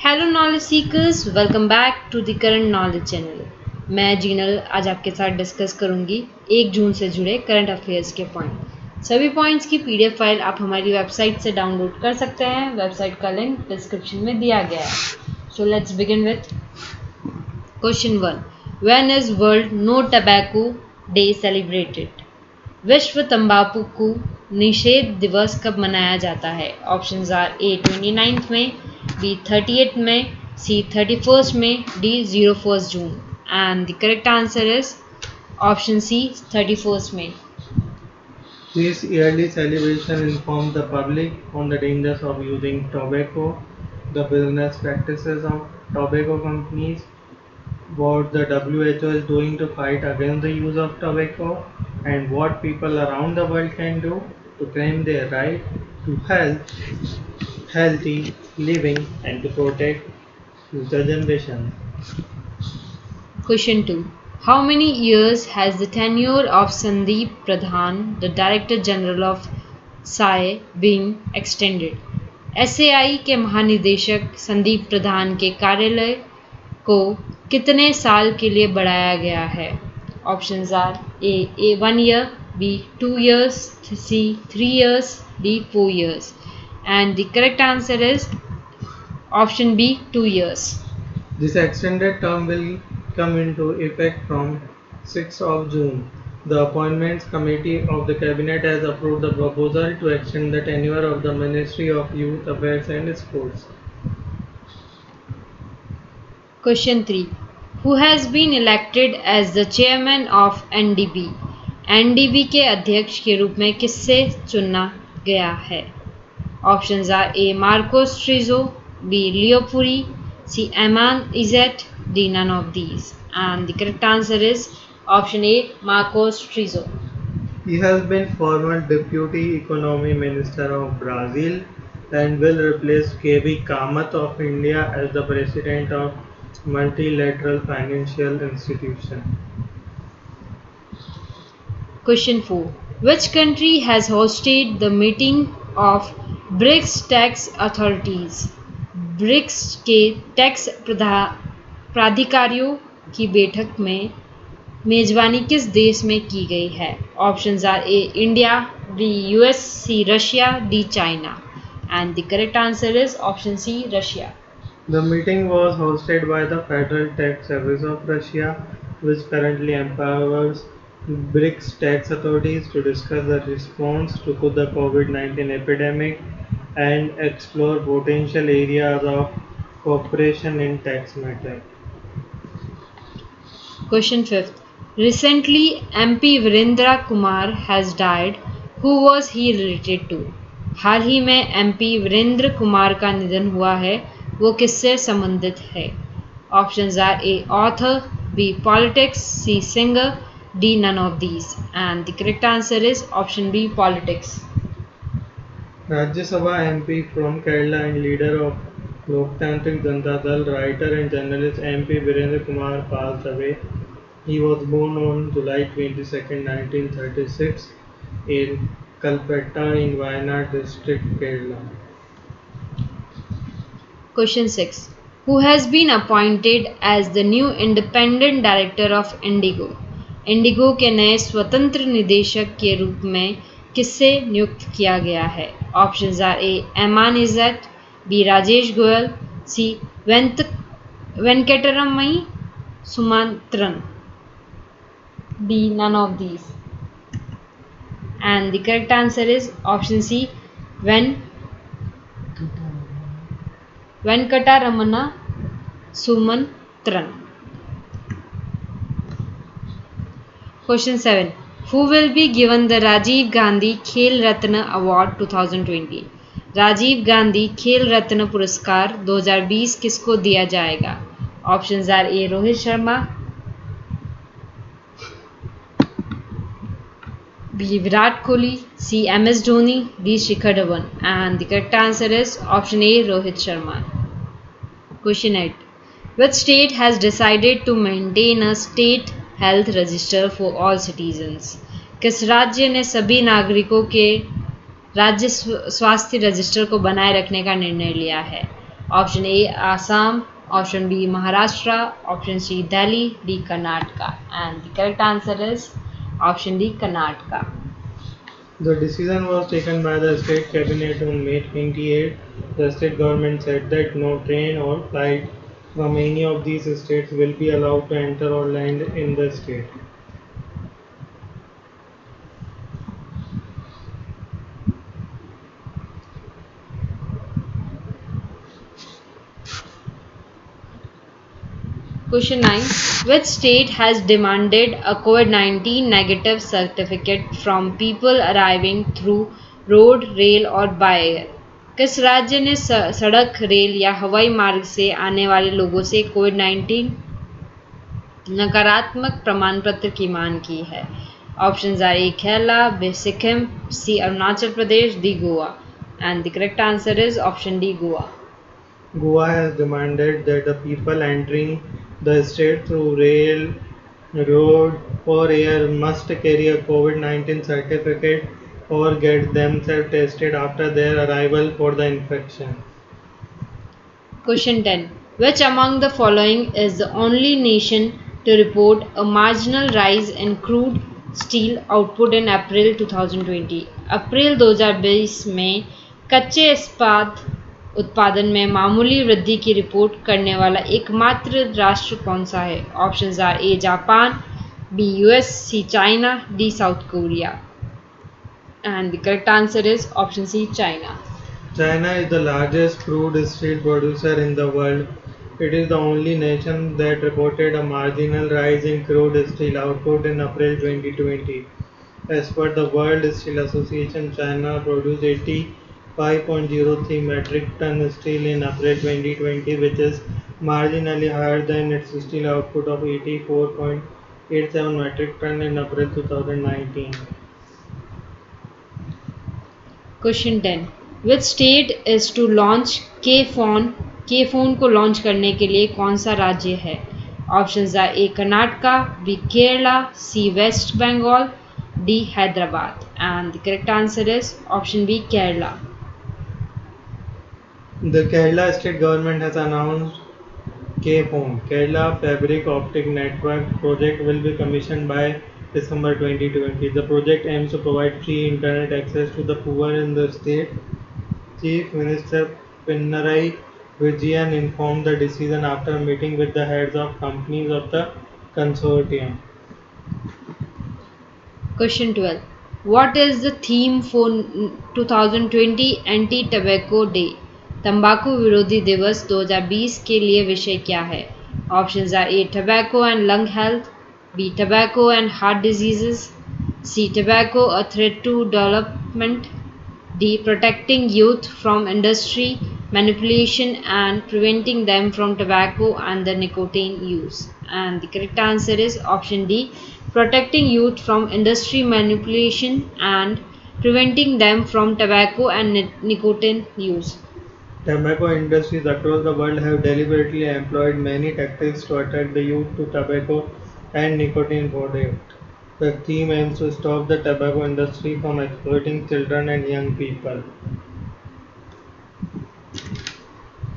Hello knowledge seekers, welcome back to the current knowledge channel. मैं जीनल आज आपके साथ डिस्कस करूंगी 1 जून से जुड़े करंट अफेयर्स के पॉइंट। सभी पॉइंट्स की पीडीएफ फाइल आप हमारी वेबसाइट से डाउनलोड कर सकते हैं। वेबसाइट का लिंक डिस्क्रिप्शन में दिया गया है। So let's begin with question 1। When is world no tobacco day celebrated? विश्व तंबाकू निषेध दिवस कब मनाया जाता है? ऑप्शंस आर ए 29 में, बी 38 में, सी 31 में, D 01 June. And the correct answer is option C 31 में। This yearly celebration informs the public on the dangers of using tobacco, the business practices of tobacco companies, what the WHO is doing to fight against the use of tobacco, and what people around the world can do to claim their right to healthy living, and to protect future generations. Question 2. How many years has the tenure of Sandeep Pradhan, the Director General of SAI, been extended? SAI के महानिदेशक संदीप प्रधान के कार्यालय को कितने साल के लिए बढ़ाया गया है? Options are A 1 year, B 2 years, C 3 years, D 4 years। And the correct answer is option B 2 years। This extended term will come into effect from 6th of June. The Appointments Committee of the Cabinet has approved the proposal to extend the tenure of the Ministry of Youth Affairs and Sports. Question 3. Who has been elected as the chairman of NDB? NDB के अध्यक्ष के रूप में किससे चुना गया है? Options are A Marcos ट्रिजो, B लियोपुरी, सी एमान इजेट, D none of these. And the correct answer is option A Marcos ट्रिजो। He has been former Deputy Economy Minister of Brazil and will replace KB Kamath of India as the President of Multilateral Financial Institution. Question 4. Which country has hosted the meeting of BRICS tax authorities? BRICS के tax प्राधिकारियों की बैठक में मेजबानी किस देश में की गई है? Options are A India, B US, C Russia, D China. And the correct answer is option C Russia. The meeting was hosted by the Federal Tax Service of Russia, which currently empowers BRICS tax authorities to discuss the response to the COVID-19 epidemic and explore potential areas of cooperation in tax matters. Question 5th. Recently, MP Virendra Kumar has died. Who was he related to? हाल ही में MP Virendra Kumar का निधन हुआ है, वो किससे संबंधित है? Options are A author, B politics, C singer, D none of these. And the correct answer is option B politics. Rajya Sabha MP from Kerala and leader of Loktantrik Janata Dal, writer and journalist MP Virendra Kumar passed away. He was born on July 22, 1936 in Kalpetta in Wayanad district, Kerala. Question 6. Who has been appointed as the new independent director of Indigo? Indigo के नए स्वतंत्र निदेशक के रूप में किससे नियुक्त किया गया है? Options are A Eman Izzat, B Rajesh Goyal, C Venkataramana Sumantran, D none of these. And the correct answer is option C Venkataramana Sumantran. Question 7. Who will be given the Rajiv Gandhi Khel Ratna Award 2020? Rajiv Gandhi Khel Ratna पुरस्कार 2020 किसको दिया जाएगा? Options are A Rohit Sharma, B Virat Kohli, C M S Dhoni, D Shikhar Dhawan. And the correct answer is option A Rohit Sharma. Question 8. Which state has decided to maintain a state health register for all citizens? किस राज्य ने सभी नागरिकों के राज्य स्वास्थ्य रजिस्टर को बनाए रखने का निर्णय लिया है? Option A Assam, option B Maharashtra, option C Delhi, D Karnataka. And the correct answer is option D Karnataka. The decision was taken by the state cabinet on May 28. The state government said that no train or flight from any of these states will be allowed to enter or land in the state. Question 9. Which state has demanded a COVID-19 negative certificate from people arriving through road, rail और by air? किस राज्य ने सड़क, rail या हवाई मार्ग से आने वाले लोगों से कोविड-19 नकारात्मक प्रमाण पत्र की मांग की है? Options are A Kerala, B Sikkim, C Arunachal Pradesh, D Goa. And the correct answer is option D Goa. Goa has demanded that the people entering the state through rail, road, or air must carry a COVID-19 certificate or get themselves tested after their arrival for the infection. Question 10. Which among the following is the only nation to report a marginal rise in crude steel output in April 2020? अप्रैल 2020 में कच्चे इस्पात उत्पादन में मामूली वृद्धि की report करने वाला एकमात्र राष्ट्र कौन सा है? Options are A Japan, B US, C China, D South Korea. And the correct answer is option C China. China is the largest crude steel producer in the world. It is the only nation that reported a marginal rise in crude steel output in April 2020. As per the World Steel Association, China produced 85.03 metric ton steel in April 2020, which is marginally higher than its steel output of 84.87 metric ton in April 2019. Question 10. Which state is to launch K phone को launch करने के लिए कौन सा राज्य है? Options are A Karnataka, B Kerala, C west Bengal, D Hyderabad. And the correct answer is option B Kerala. The Kerala state government has announced KPhone, Kerala Fabric Optic Network project will be commissioned by December 2020. The project aims to provide free internet access to the poor in the state. Chief Minister Pinarayi Vijayan informed the decision after meeting with the heads of companies of the consortium. Question 12. What is the theme for 2020 anti tobacco day? तंबाकू विरोधी दिवस 2020 के लिए विषय क्या है? Options are A tobacco and lung health, B tobacco and heart diseases, C tobacco a threat to development, D protecting youth from industry manipulation and preventing them from tobacco and the nicotine use. And the correct answer is option D, protecting youth from industry manipulation and preventing them from tobacco and nicotine use. Tobacco industries across the world have deliberately employed many tactics to attract the youth to tobacco and nicotine products. The theme aims to stop the tobacco industry from exploiting children and young people.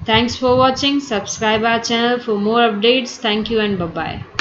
Thanks for watching. Subscribe our channel for more updates. Thank you and bye bye.